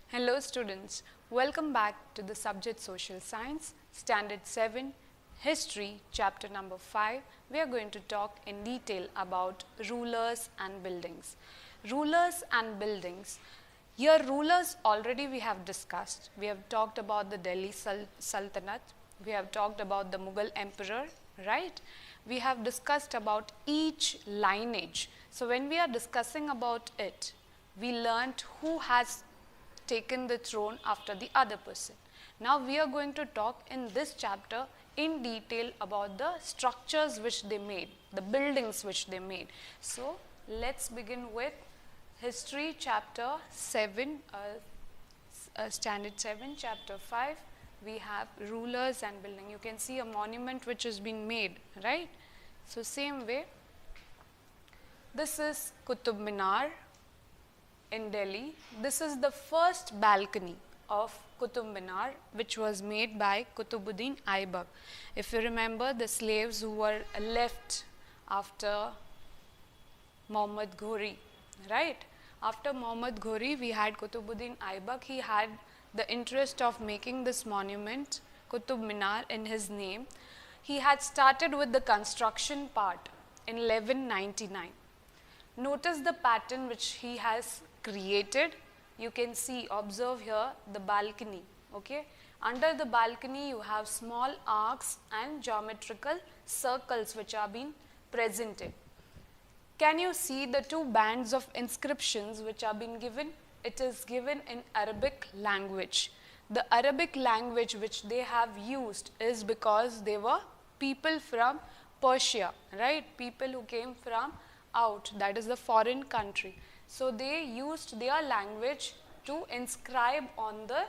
Hello students, welcome back to the subject Social Science, Standard 7, History, chapter number 5. We are going to talk in detail about rulers and buildings. Rulers and buildings. Here rulers already we have discussed. We have talked about the Delhi Sultanate, we have talked about the Mughal Emperor, right? We have discussed about each lineage. So when we are discussing about it, we learnt who has taken the throne after the other person. Now we are going to talk in this chapter in detail about the structures which they made, the buildings which they made. So let's begin with History chapter 7, Standard 7, chapter 5. We have rulers and building. You can see a monument which has been made, right? So same way, this is Qutub Minar in Delhi. This is the first balcony of Qutub Minar which was made by Qutbuddin Aibak. If you remember, the slaves who were left after Muhammad Ghori, right? After Muhammad Ghori, we had Qutbuddin Aibak. He had the interest of making this monument, Qutub Minar, in his name. He had started with the construction part in 1199. Notice the pattern which he has created. You can see, observe here the balcony, okay. Under the balcony you have small arcs and geometrical circles which are being presented. Can you see the two bands of inscriptions which are being given? It is given in Arabic language. The Arabic language which they have used is because they were people from Persia, right? People who came from out, that is the foreign country. So they used their language to inscribe on the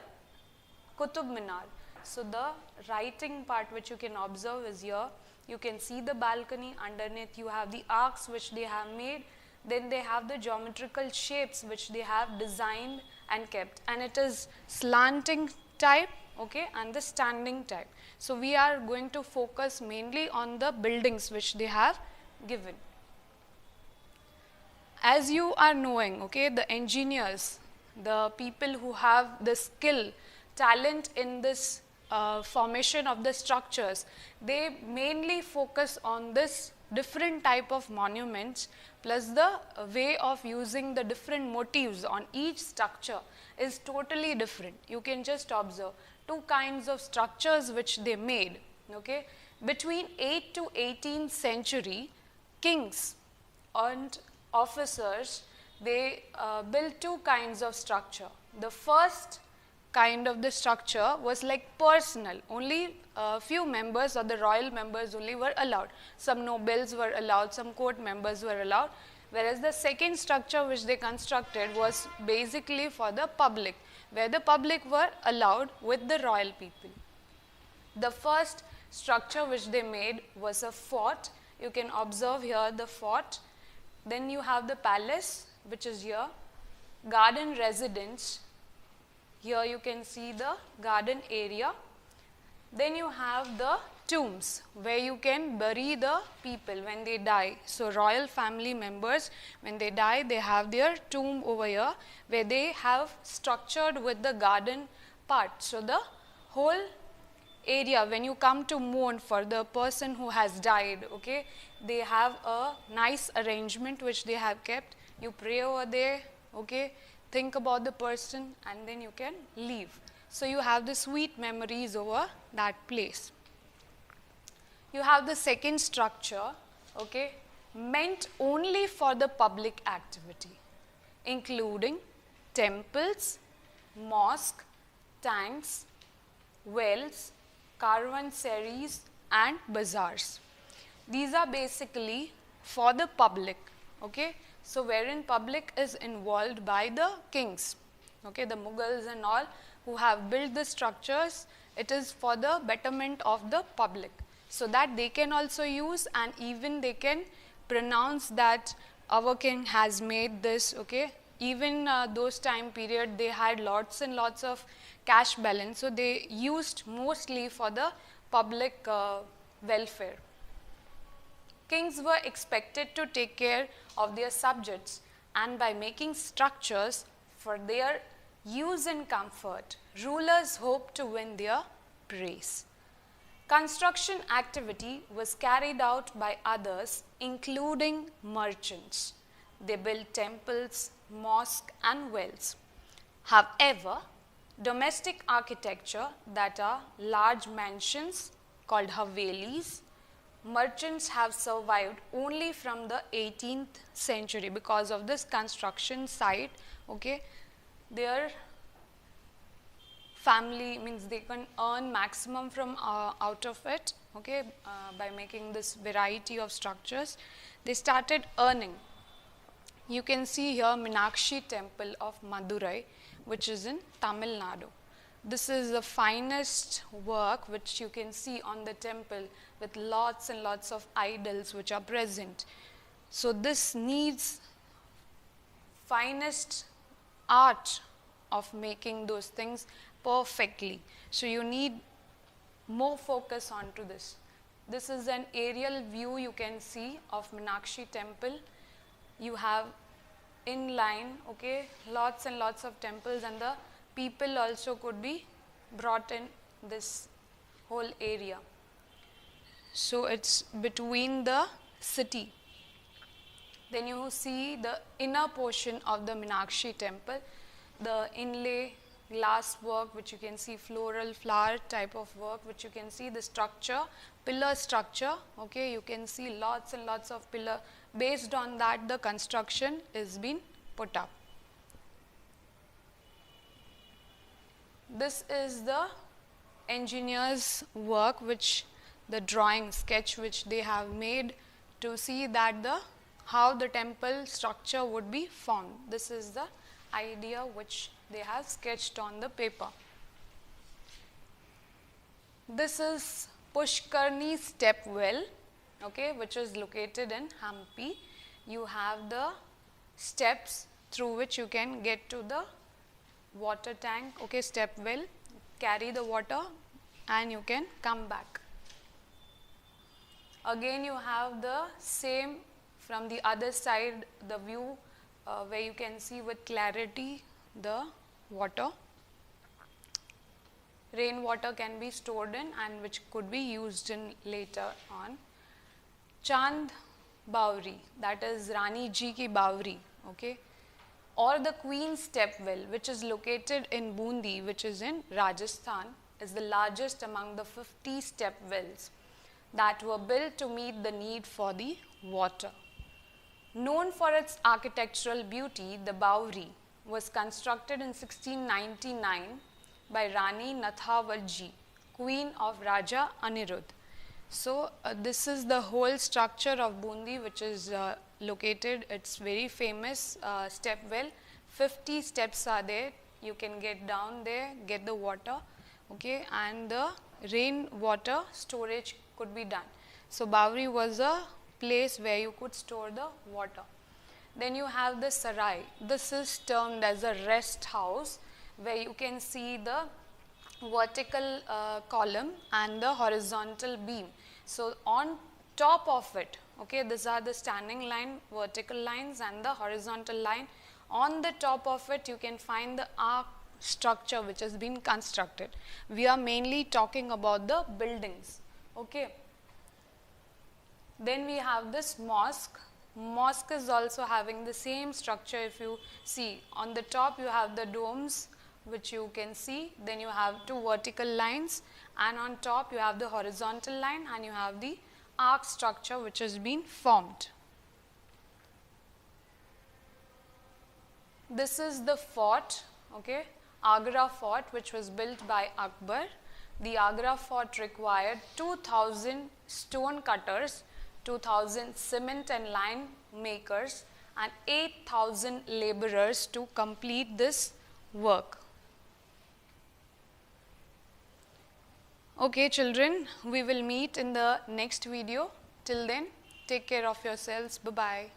Qutub Minar. So the writing part which you can observe is here. You can see the balcony. Underneath you have the arcs which they have made. Then they have the geometrical shapes which they have designed and kept. And it is slanting type, okay, and the standing type. So we are going to focus mainly on the buildings which they have given. As you are knowing, okay, the engineers, the people who have the skill, talent in this formation of the structures, they mainly focus on this different type of monuments, plus the way of using the different motifs on each structure is totally different. You can just observe two kinds of structures which they made, okay. Between 8th to 18th century, kings and officers, they built two kinds of structure. The first kind of the structure was like personal, only a few members or the royal members only were allowed. Some nobles were allowed, some court members were allowed, whereas the second structure which they constructed was basically for the public, where the public were allowed with the royal people. The first structure which they made was a fort. You can observe here the fort. Then you have the palace which is here, garden residence. Here you can see the garden area. Then you have the tombs where you can bury the people when they die. So royal family members, when they die, they have their tomb over here where they have structured with the garden part. So the whole area, when you come to mourn for the person who has died, okay, they have a nice arrangement which they have kept. You pray over there, okay, think about the person, and then you can leave. So you have the sweet memories over that place. You have the second structure, okay, meant only for the public activity, including temples, mosque, tanks, wells, caravansaries and bazaars. These are basically for the public, okay. So wherein public is involved by the kings, okay, the Mughals and all who have built the structures, it is for the betterment of the public, so that they can also use, and even they can pronounce that our king has made this, okay. Even those time period, they had lots and lots of cash balance, so they used mostly for the public welfare. Kings were expected to take care of their subjects, and by making structures for their use and comfort, rulers hope to win their praise. Construction activity was carried out by others, including merchants. They built temples, mosques, and wells. However, domestic architecture, that are large mansions called havelis, merchants have survived only from the 18th century because of this construction site. Okay, their family means they can earn maximum from out of it. Okay, by making this variety of structures, they started earning. You can see here Meenakshi temple of Madurai, which is in Tamil Nadu. This is the finest work which you can see on the temple with lots and lots of idols which are present. So this needs finest art of making those things perfectly. So you need more focus onto this. This is an aerial view you can see of Meenakshi temple. You have in line, okay, lots and lots of temples, and the people also could be brought in this whole area. So it's between the city. Then you see the inner portion of the Meenakshi temple, the inlay glass work which you can see, floral flower type of work which you can see, the structure, pillar structure, okay, you can see lots and lots of pillar. Based on that, the construction is being put up. This is the engineer's work, which the drawing sketch which they have made to see that how the temple structure would be formed. This is the idea which they have sketched on the paper. This is Pushkarni step well, okay, which is located in Hampi. You have the steps through which you can get to the water tank, okay, step well, carry the water and you can come back. Again you have the same from the other side, the view where you can see with clarity the water. Rainwater can be stored in and which could be used in later on. Chand Bawri, that is Rani Ji ki Bawri, okay, or the Queen's step well, which is located in Bundi, which is in Rajasthan, is the largest among the 50 step wells that were built to meet the need for the water. Known for its architectural beauty, the Bawri was constructed in 1699 by Rani Nathavar Ji, Queen of Raja Anirudh. So this is the whole structure of Bundi, which is located. It's very famous step well. 50 steps are there. You can get down there, get the water, okay, and the rainwater storage could be done. So Bawri was a place where you could store the water. Then you have the Sarai. This is termed as a rest house, where you can see the vertical column and the horizontal beam. So on top of it, okay, these are the standing line, vertical lines and the horizontal line. On the top of it you can find the arch structure which has been constructed. We are mainly talking about the buildings, okay. Then we have this mosque. Mosque is also having the same structure. If you see on the top you have the domes which you can see, then you have two vertical lines, and on top you have the horizontal line and you have the arch structure which has been formed. This is the fort, okay, Agra fort, which was built by Akbar. The Agra fort required 2000 stone cutters, 2000 cement and lime makers and 8000 laborers to complete this work. Okay children, we will meet in the next video. Till then, take care of yourselves. Bye-bye.